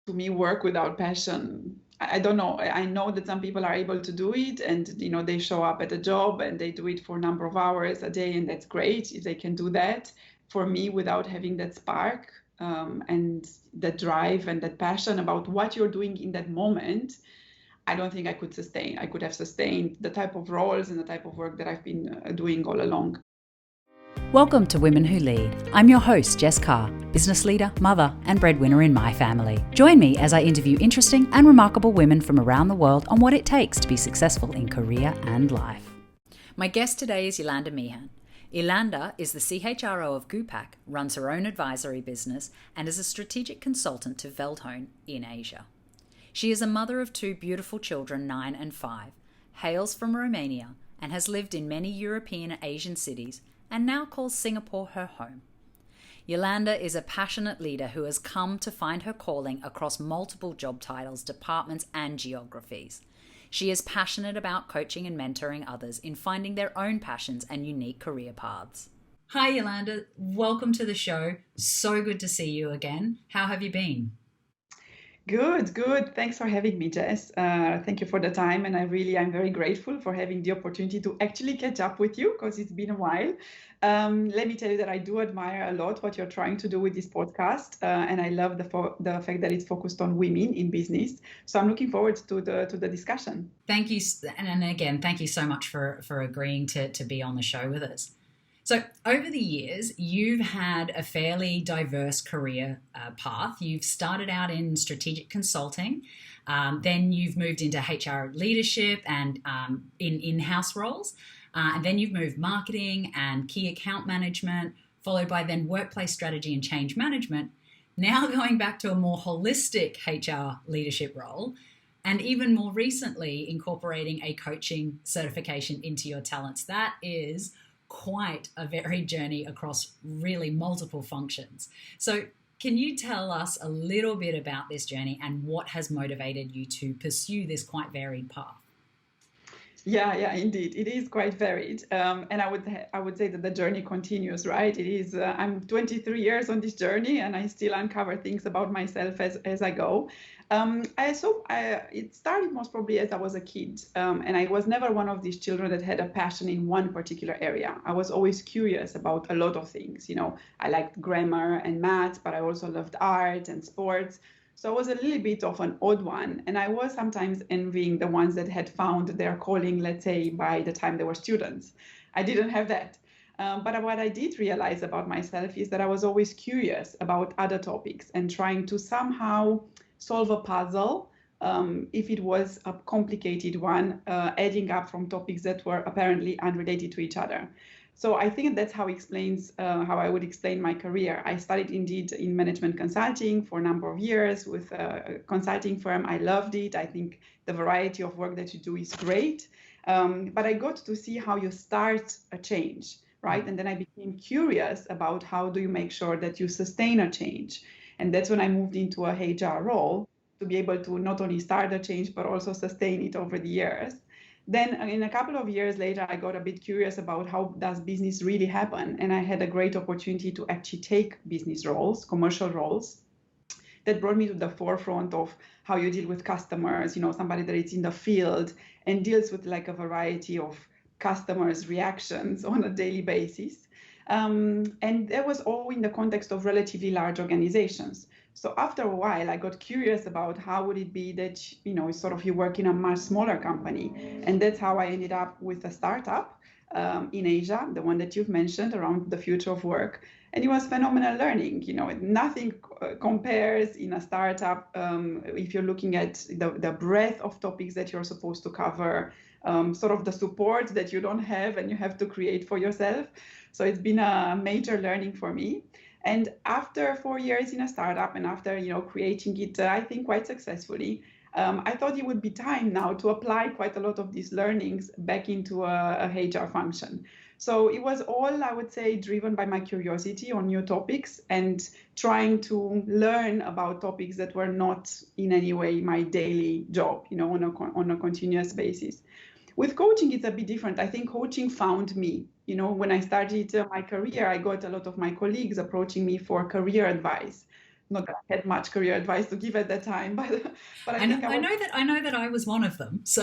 to me, work without passion. I don't know. I know that some people are able to do it, and they show up at a job and they do it for a number of hours a day, and that's great if they can do that. For me, without having that spark and that drive and that passion about what you're doing in that moment, I don't think I could sustain. I could have sustained the type of roles and the type of work that I've been doing all along. Welcome to Women Who Lead. I'm your host, Jess Carr, business leader, mother, and breadwinner in my family. Join me as I interview interesting and remarkable women from around the world on what it takes to be successful in career and life. My guest today is Iolanda Meehan. Iolanda is the CHRO of Goodpack, runs her own advisory business, and is a strategic consultant to Veldhoen in Asia. She is a mother of two beautiful children, 9 and 5, hails from Romania, and has lived in many European and Asian cities, and now calls Singapore her home. Iolanda is a passionate leader who has come to find her calling across multiple job titles, departments, and geographies. She is passionate about coaching and mentoring others in finding their own passions and unique career paths. Hi, Iolanda. Welcome to the show. So good to see you again. How have you been? Good, good. Thanks for having me, Jess. Thank you for the time. And I'm very grateful for having the opportunity to actually catch up with you because it's been a while. Let me tell you that I do admire a lot what you're trying to do with this podcast. And I love the fact that it's focused on women in business. So I'm looking forward to the discussion. Thank you. And again, thank you so much for agreeing to be on the show with us. So over the years, you've had a fairly diverse career path. You've started out in strategic consulting, then you've moved into HR leadership and in-house roles, and then you've moved marketing and key account management, followed by then workplace strategy and change management, now going back to a more holistic HR leadership role, and even more recently incorporating a coaching certification into your talents. That is quite a varied journey across really multiple functions. So can you tell us a little bit about this journey and what has motivated you to pursue this quite varied path? Yeah, indeed, it is quite varied, and I would say that the journey continues. Right? It is. I'm 23 years on this journey, and I still uncover things about myself as I go. It started most probably as I was a kid, and I was never one of these children that had a passion in one particular area. I was always curious about a lot of things. I liked grammar and math, but I also loved art and sports. So I was a little bit of an odd one, and I was sometimes envying the ones that had found their calling, let's say, by the time they were students. I didn't have that. But what I did realize about myself is that I was always curious about other topics and trying to somehow solve a puzzle, if it was a complicated one, adding up from topics that were apparently unrelated to each other. So I think that's how I would explain my career. I studied indeed in management consulting for a number of years with a consulting firm. I loved it. I think the variety of work that you do is great. But I got to see how you start a change, right? And then I became curious about how do you make sure that you sustain a change. And that's when I moved into a HR role to be able to not only start a change, but also sustain it over the years. Then in a couple of years later, I got a bit curious about how does business really happen. And I had a great opportunity to actually take business roles, commercial roles, that brought me to the forefront of how you deal with customers, somebody that is in the field and deals with like a variety of customers' reactions on a daily basis. And that was all in the context of relatively large organizations. So after a while, I got curious about how would it be that, sort of you work in a much smaller company. And that's how I ended up with a startup in Asia, the one that you've mentioned around the future of work. And it was phenomenal learning. Nothing compares in a startup if you're looking at the breadth of topics that you're supposed to cover, sort of the support that you don't have and you have to create for yourself. So it's been a major learning for me. And after 4 years in a startup and after, creating it, I think quite successfully, I thought it would be time now to apply quite a lot of these learnings back into a HR function. So it was all, I would say, driven by my curiosity on new topics and trying to learn about topics that were not in any way my daily job, on a continuous basis. With coaching, it's a bit different. I think coaching found me. When I started my career, I got a lot of my colleagues approaching me for career advice. Not that I had much career advice to give at that time, but I think I know that I was one of them. So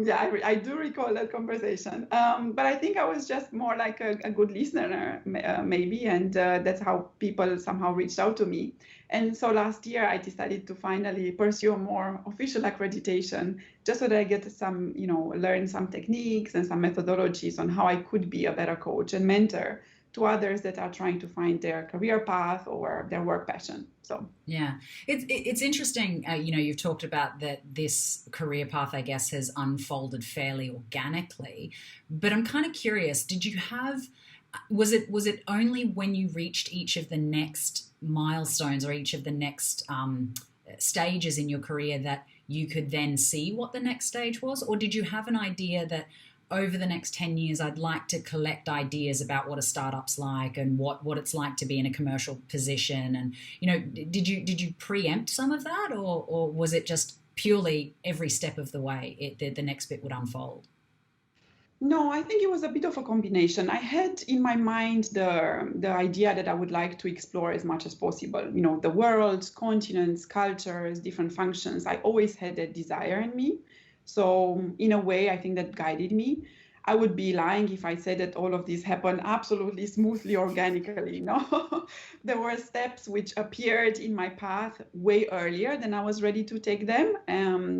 yeah, I do recall that conversation. But I think I was just more like a good listener, maybe, and that's how people somehow reached out to me. And so last year, I decided to finally pursue a more official accreditation, just so that I get some, learn some techniques and some methodologies on how I could be a better coach and mentor to others that are trying to find their career path or their work passion. So yeah, it's interesting. You've talked about that this career path, I guess, has unfolded fairly organically. But I'm kind of curious. Did you have? Was it only when you reached each of the next milestones or each of the next stages in your career that you could then see what the next stage was, or did you have an idea that over the next 10 years, I'd like to collect ideas about what a startup's like and what it's like to be in a commercial position? And, did you preempt some of that, or was it just purely every step of the way the next bit would unfold? no, I think it was a bit of a combination. I had in my mind the idea that I would like to explore as much as possible. The world, continents, cultures, different functions. I always had that desire in me. So in a way, I think that guided me. I would be lying if I said that all of this happened absolutely smoothly, organically. No, there were steps which appeared in my path way earlier than I was ready to take them.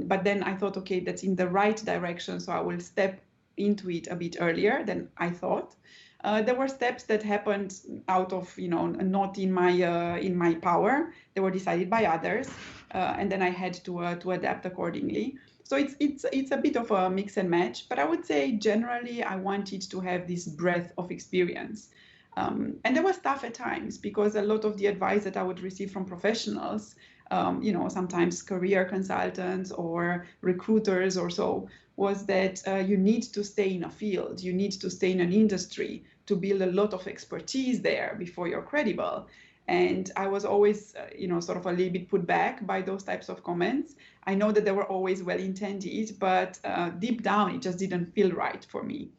But then I thought, okay, that's in the right direction, so I will step into it a bit earlier than I thought. There were steps that happened out of, not in my power. They were decided by others, and then I had to adapt accordingly. So it's a bit of a mix and match, but I would say generally I wanted to have this breadth of experience. And there was tough at times because a lot of the advice that I would receive from professionals, sometimes career consultants or recruiters or so, was that you need to stay in a field, you need to stay in an industry to build a lot of expertise there before you're credible. And I was always, sort of a little bit put back by those types of comments. I know that they were always well intended, but deep down, it just didn't feel right for me.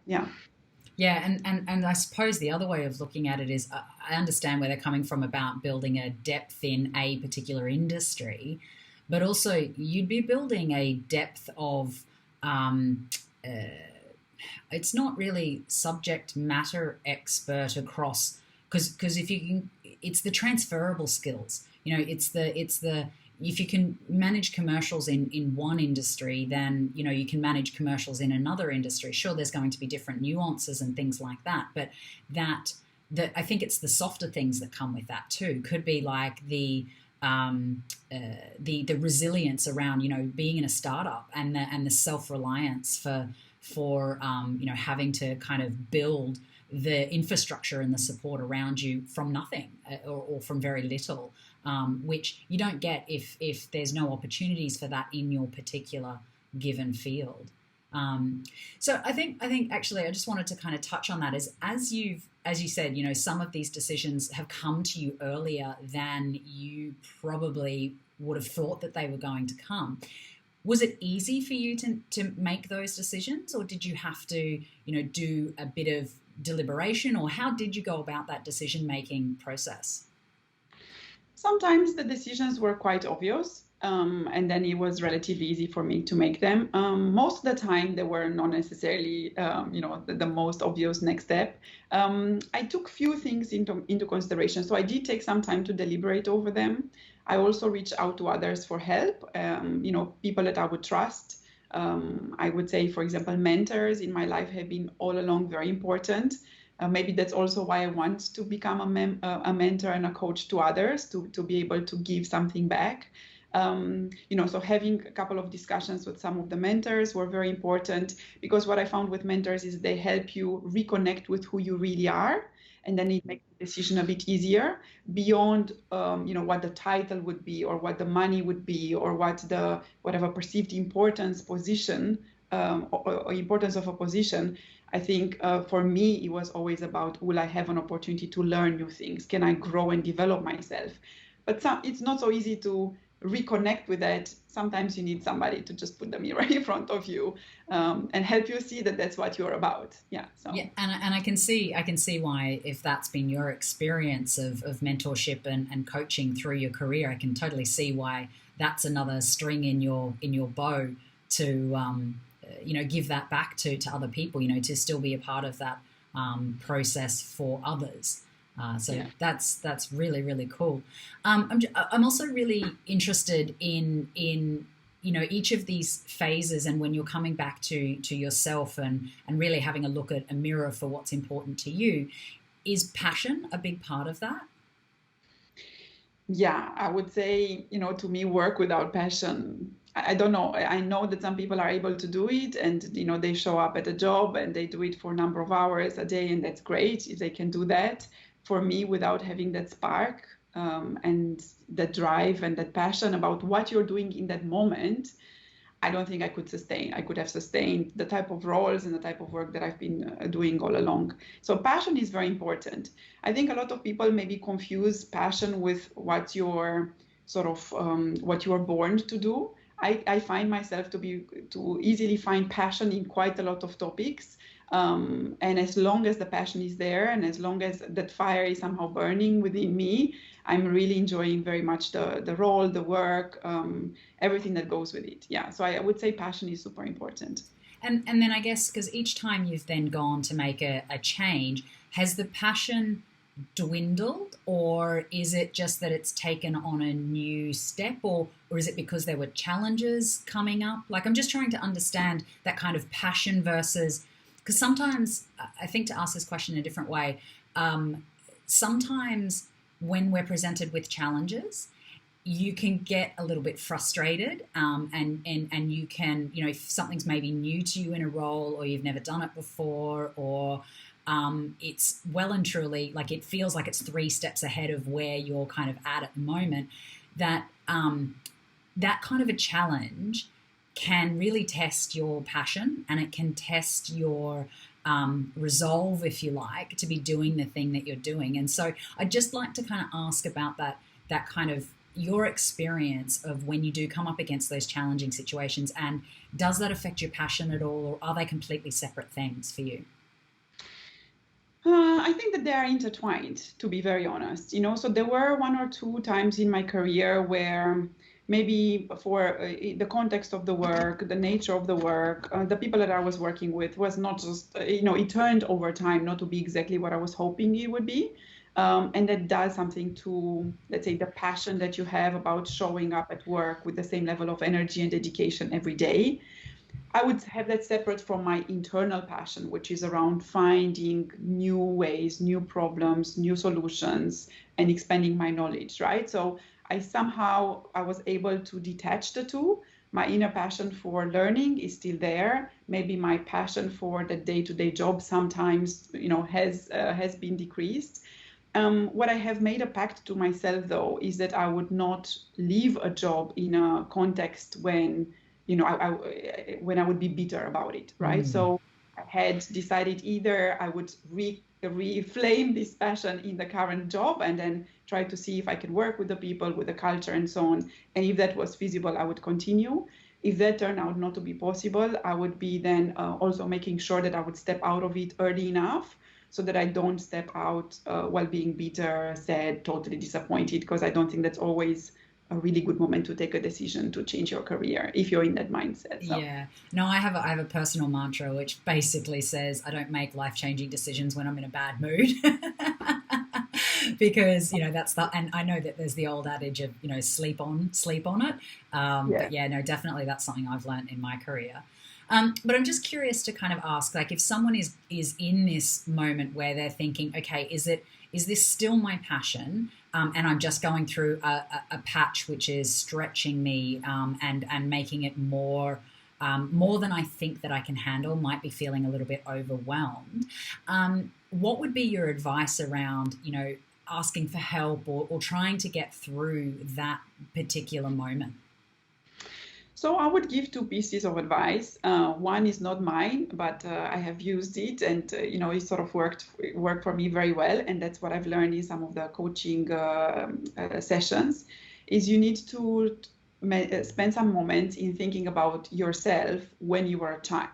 Yeah. Yeah, and I suppose the other way of looking at it is I understand where they're coming from about building a depth in a particular industry, but also you'd be building a depth of it's not really subject matter expert across, because if you can, it's the transferable skills. It's the if you can manage commercials in one industry, then you can manage commercials in another industry. Sure, there's going to be different nuances and things like that, but that I think it's the softer things that come with that too. Could be like the resilience around being in a startup and the self-reliance for having to kind of build the infrastructure and the support around you from nothing or from very little, which you don't get if there's no opportunities for that in your particular given field. So I think actually I just wanted to kind of touch on that as you said, some of these decisions have come to you earlier than you probably would have thought that they were going to come. Was it easy for you to make those decisions, or did you have to, do a bit of deliberation, or how did you go about that decision-making process? Sometimes the decisions were quite obvious, and then it was relatively easy for me to make them. Most of the time, they were not necessarily, the most obvious next step. I took few things into consideration, so I did take some time to deliberate over them. I also reached out to others for help, people that I would trust. I would say, for example, mentors in my life have been all along very important. Maybe that's also why I want to become a mentor and a coach to others, to be able to give something back. So having a couple of discussions with some of the mentors were very important, because what I found with mentors is they help you reconnect with who you really are, and then it makes the decision a bit easier beyond, what the title would be, or what the money would be, or whatever perceived importance position, or importance of a position. I think for me, it was always about, will I have an opportunity to learn new things? Can I grow and develop myself? But it's not so easy to reconnect with that, sometimes you need somebody to just put the mirror in front of you and help you see that that's what you're about. Yeah. So. Yeah, and I can see why, if that's been your experience of mentorship and coaching through your career, I can totally see why that's another string in your bow to give that back to other people, to still be a part of that process for others. That's really, really cool. I'm also really interested in each of these phases, and when you're coming back to yourself and really having a look at a mirror for what's important to you, is passion a big part of that? Yeah, I would say, to me, work without passion, I don't know. I know that some people are able to do it, and they show up at a job and they do it for a number of hours a day, and that's great if they can do that. For me, without having that spark and that drive and that passion about what you're doing in that moment, I don't think I could have sustained the type of roles and the type of work that I've been doing all along. So passion is very important. I think a lot of people maybe confuse passion with what you're what you are born to do. I find myself to easily find passion in quite a lot of topics. And as long as the passion is there, and as long as that fire is somehow burning within me, I'm really enjoying very much the role, the work, everything that goes with it. Yeah, so I would say passion is super important. And then I guess, because each time you've then gone to make a change, has the passion dwindled, or is it just that it's taken on a new step, or is it because there were challenges coming up? Like, I'm just trying to understand that kind of passion versus, because sometimes I think, to ask this question in a different way, sometimes when we're presented with challenges, you can get a little bit frustrated, and you can, if something's maybe new to you in a role, or you've never done it before, or it's well and truly, like, it feels like it's 3 steps ahead of where you're kind of at the moment, that that kind of a challenge can really test your passion, and it can test your resolve, if you like, to be doing the thing that you're doing. And so I'd just like to kind of ask about that kind of your experience of when you do come up against those challenging situations, and does that affect your passion at all, or are they completely separate things for you? I think that they are intertwined, to be very honest. So there were 1 or 2 times in my career where maybe for the context of the work, the nature of the work, the people that I was working with was not just, it turned over time not to be exactly what I was hoping it would be. And that does something to, let's say, the passion that you have about showing up at work with the same level of energy and dedication every day. I would have that separate from my internal passion, which is around finding new ways, new problems, new solutions, and expanding my knowledge, right? So I was able to detach the two. My inner passion for learning is still there. Maybe my passion for the day-to-day job sometimes, has been decreased. What I have made a pact to myself, though, is that I would not leave a job in a context when when I would be bitter about it, right? So I had decided either I would reflame this passion in the current job and then try to see if I could work with the people, with the culture and so on. And if that was feasible, I would continue. If that turned out not to be possible, I would be then also making sure that I would step out of it early enough so that I don't step out while being bitter, sad, totally disappointed, because I don't think that's always a really good moment to take a decision to change your career if you're in that mindset. So. Yeah. No, I have a personal mantra which basically says I don't make life-changing decisions when I'm in a bad mood. Because, that's and I know that there's the old adage of, sleep on it. But yeah, no, definitely that's something I've learned in my career. But I'm just curious to kind of ask, like, if someone is in this moment where they're thinking, okay, is this still my passion? And I'm just going through a patch which is stretching me and making it more than I think that I can handle, might be feeling a little bit overwhelmed. What would be your advice around, asking for help or trying to get through that particular moment? So I would give 2 pieces of advice. One is not mine, but I have used it, and it sort of worked for me very well, and that's what I've learned in some of the coaching sessions. is you need to spend some moments in thinking about yourself when you were a child,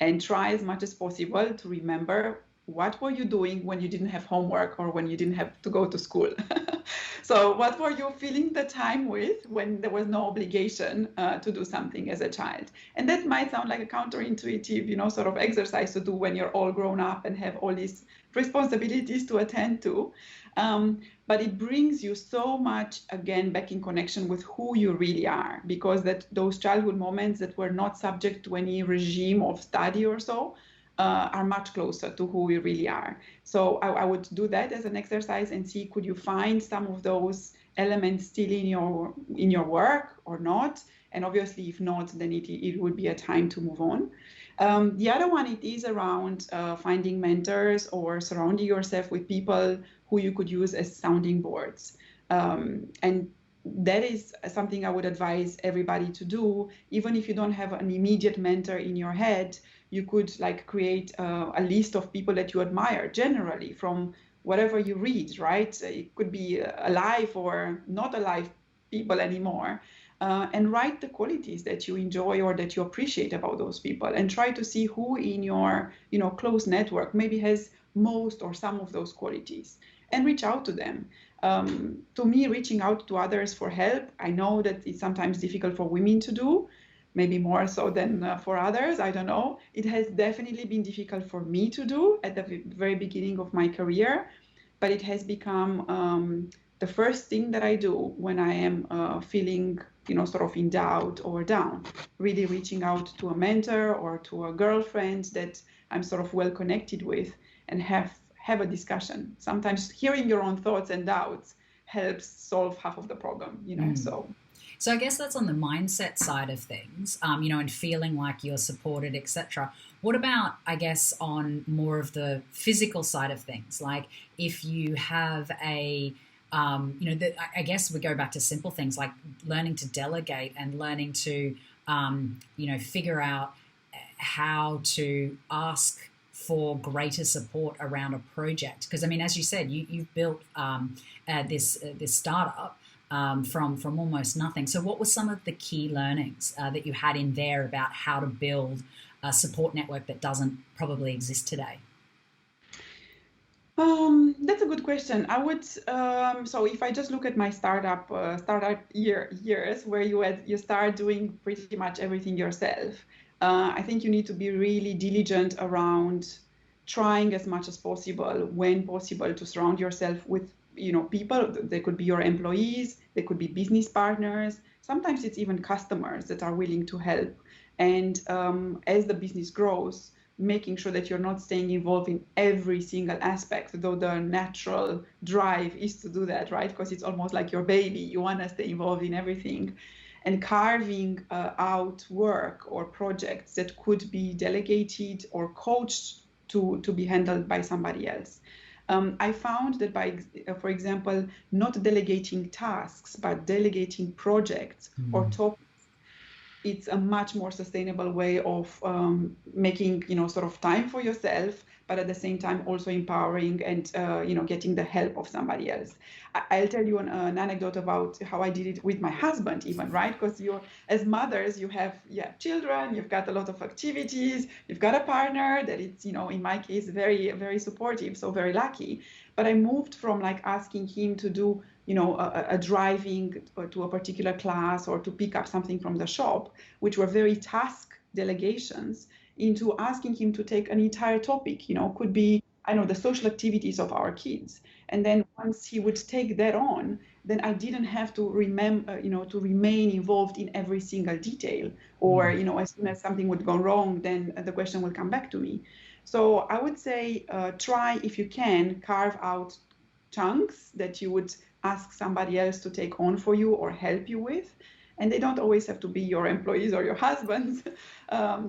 and try as much as possible to remember what were you doing when you didn't have homework or when you didn't have to go to school. So what were you filling the time with when there was no obligation to do something as a child? And that might sound like a counterintuitive, sort of exercise to do when you're all grown up and have all these responsibilities to attend to. But it brings you so much, again, back in connection with who you really are, because those childhood moments that were not subject to any regime of study or so are much closer to who we really are. So I would do that as an exercise and see, could you find some of those elements still in your work or not? And obviously, if not, then it would be a time to move on. The other one, it is around finding mentors or surrounding yourself with people who you could use as sounding boards. And that is something I would advise everybody to do. Even if you don't have an immediate mentor in your head, you could create a list of people that you admire generally from whatever you read, right? It could be alive or not alive people anymore. And write the qualities that you enjoy or that you appreciate about those people, and try to see who in your close network maybe has most or some of those qualities, and reach out to them. To me, reaching out to others for help, I know that it's sometimes difficult for women to do, maybe more so than for others, I don't know. It has definitely been difficult for me to do at the very beginning of my career, but it has become the first thing that I do when I am feeling sort of in doubt or down, really reaching out to a mentor or to a girlfriend that I'm sort of well connected with, and have a discussion. Sometimes hearing your own thoughts and doubts helps solve half of the problem, So I guess that's on the mindset side of things, and feeling like you're supported, etc. What about, I guess, on more of the physical side of things? Like if you have I guess we go back to simple things like learning to delegate and learning to, figure out how to ask for greater support around a project. Because, I mean, as you said, you've built this startup from almost nothing. So what were some of the key learnings that you had in there about how to build a support network that doesn't probably exist today? That's a good question. I would, so if I just look at my startup years where you start doing pretty much everything yourself, I think you need to be really diligent around trying as much as possible, when possible, to surround yourself with people. They could be your employees, they could be business partners. Sometimes it's even customers that are willing to help. And as the business grows, making sure that you're not staying involved in every single aspect, though the natural drive is to do that, right? Because it's almost like your baby. You want to stay involved in everything. And carving out work or projects that could be delegated or coached to be handled by somebody else. I found that for example, not delegating tasks, but delegating projects or topics, it's a much more sustainable way of making, sort of time for yourself, but at the same time also empowering and, getting the help of somebody else. I'll tell you an anecdote about how I did it with my husband even, right? Because as mothers, you have children, you've got a lot of activities, you've got a partner that it's, in my case, very, very supportive, so very lucky. But I moved from asking him to do a driving to a particular class or to pick up something from the shop, which were very task delegations, into asking him to take an entire topic, could be, the social activities of our kids. And then once he would take that on, then I didn't have to remember, to remain involved in every single detail, or, as soon as something would go wrong, then the question will come back to me. So I would say, try, if you can, carve out chunks that you would ask somebody else to take on for you or help you with. And they don't always have to be your employees or your husbands.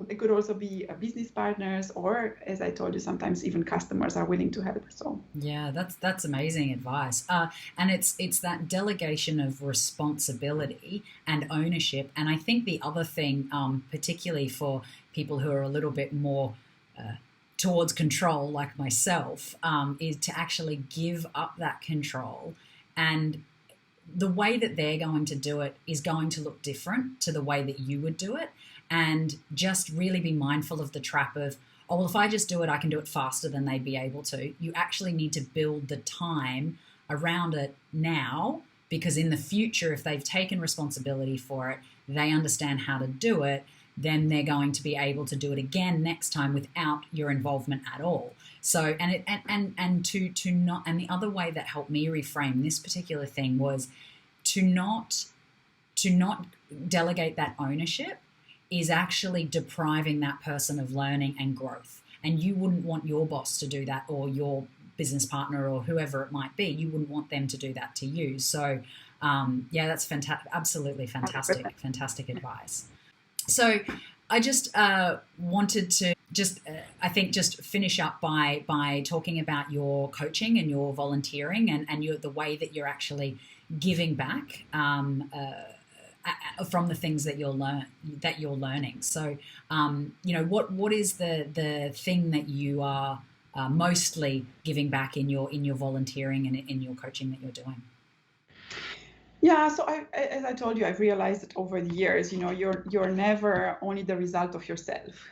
It could also be business partners, or, as I told you, sometimes even customers are willing to help. So yeah, that's amazing advice. And it's that delegation of responsibility and ownership. And I think the other thing, particularly for people who are a little bit more towards control, like myself, is to actually give up that control and the way that they're going to do it is going to look different to the way that you would do it. And just really be mindful of the trap of, oh, well, if I just do it, I can do it faster than they'd be able to. You actually need to build the time around it now, because in the future, if they've taken responsibility for it, they understand how to do it, then they're going to be able to do it again next time without your involvement at all. So, and the other way that helped me reframe this particular thing was to not delegate that ownership is actually depriving that person of learning and growth. And you wouldn't want your boss to do that, or your business partner, or whoever it might be. You wouldn't want them to do that to you. So, that's fantastic. Absolutely fantastic advice. So I just wanted to just finish up by talking about your coaching and your volunteering and the way that you're actually giving back from the things that you're learning. So, what is the thing that you are mostly giving back in your volunteering and in your coaching that you're doing? Yeah, so as I told you, I've realized that over the years, you're never only the result of yourself,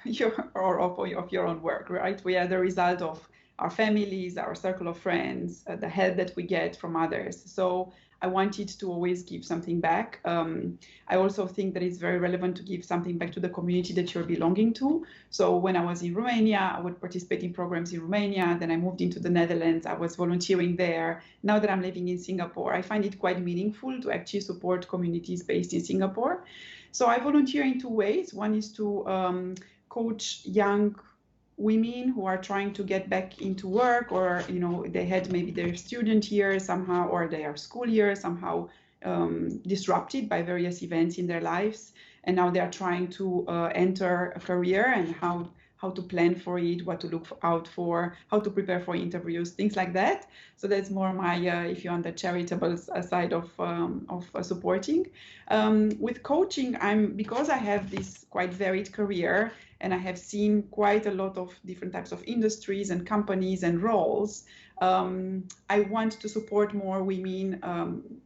or of your own work, right? We are the result of our families, our circle of friends, the help that we get from others. So I wanted to always give something back. I also think that it's very relevant to give something back to the community that you're belonging to. So when I was in Romania, I would participate in programs in Romania. Then I moved into the Netherlands. I was volunteering there. Now that I'm living in Singapore, I find it quite meaningful to actually support communities based in Singapore. So I volunteer in two ways. One is to coach young women who are trying to get back into work, or they had maybe their student years somehow, or their school years somehow disrupted by various events in their lives, and now they are trying to enter a career, and how to plan for it, what to look out for, how to prepare for interviews, things like that. So that's more my, if you're on the charitable side of supporting. With coaching, because I have this quite varied career, and I have seen quite a lot of different types of industries and companies and roles. I want to support more women,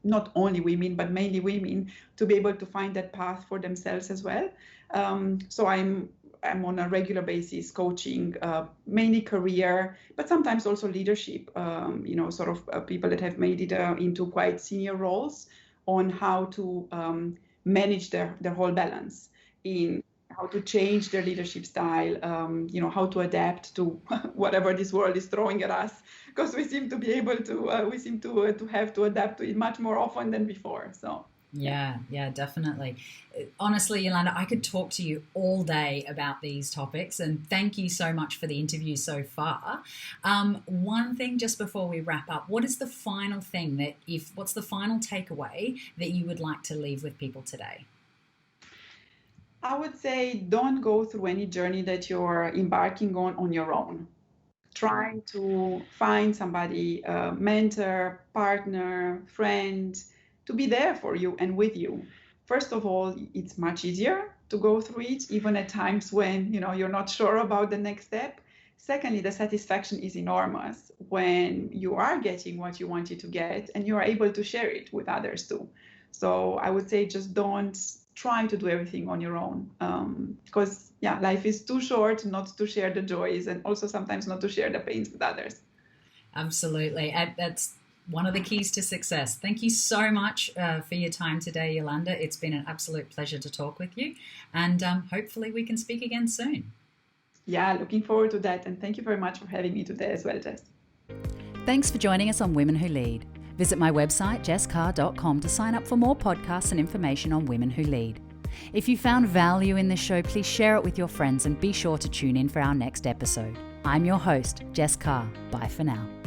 not only women, but mainly women, to be able to find that path for themselves as well. So I'm on a regular basis coaching, mainly career, but sometimes also leadership, people that have made it into quite senior roles, on how to manage their whole balance, in how to change their leadership style, how to adapt to whatever this world is throwing at us, because we seem to be able to, to have to adapt to it much more often than before. So. Yeah, definitely. Honestly, Iolanda, I could talk to you all day about these topics, and thank you so much for the interview so far. One thing just before we wrap up, what's the final takeaway that you would like to leave with people today? I would say don't go through any journey that you're embarking on your own. Trying to find somebody, mentor, partner, friend, to be there for you and with you. First of all, it's much easier to go through it, even at times when you're not sure about the next step. Secondly, the satisfaction is enormous when you are getting what you wanted to get and you're able to share it with others too. So I would say just don't try to do everything on your own, because life is too short not to share the joys, and also sometimes not to share the pains with others. Absolutely. That's one of the keys to success. Thank you so much for your time today, Iolanda. It's been an absolute pleasure to talk with you, and hopefully we can speak again soon. Yeah, looking forward to that, and thank you very much for having me today as well, Jess. Thanks for joining us on Women Who Lead. Visit my website, jesscarr.com, to sign up for more podcasts and information on Women Who Lead. If you found value in this show, please share it with your friends and be sure to tune in for our next episode. I'm your host, Jess Carr. Bye for now.